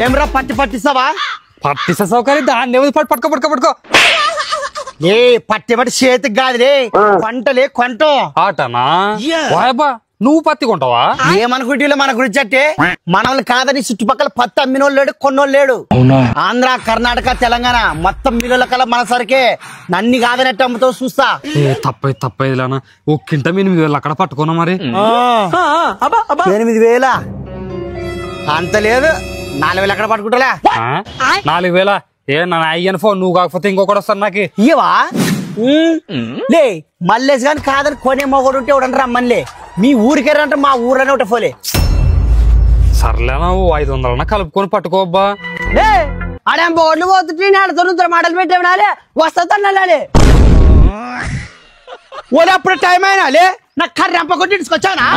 ఏమరా పట్టిస్తావా? పట్టిస్తా సౌకర్యం దాన్ని పట్టుకో ఏ పట్టి చేతికి కాదులే, కొంటలే కొంట ఆటనా వాయబ్బా నువ్వు పత్తి కొంటావా? ఏమనుకుంటే మన గురించి అంటే మనల్ని కాదని చుట్టుపక్కల పత్తి అమ్మినోళ్ళు లేడు, కొన్నోళ్ళు లేడు. ఆంధ్ర, కర్ణాటక, తెలంగాణ మొత్తం మిల్లుల కల్లా మన సరికే నన్ని కాదనట్టు అమ్ముతావు చూస్తా. తప్పైదు లేనా ఒక్కింట 8,000 అక్కడ పట్టుకున్నా మరి. 8,000 అంత లేదు, 4,000 ఎక్కడ పట్టుకుంటా? 4,000 ఏ నా అయ్యను ఫోన్ నువ్వు కాకపోతే ఇంకొకటి వస్తాను నాకు ఇవా లే. మల్లేసి గాని కాదని కొనే మొగడు ఉంటే ఎవడని రమ్మనిలే. మీ ఊరికేరంటే మా ఊర్లోనే ఒకటి పోలే. సర్లేనా 500 కలుపుకొని పట్టుకోబ్బా. ఆడే బోర్లు పోతుంటే నేను మాటలు పెట్టాలి వస్తాలే. ఓలే అప్పుడు టైం అయినా లే, నాకు కర్రెంప కొట్టి తీసుకొచ్చానా?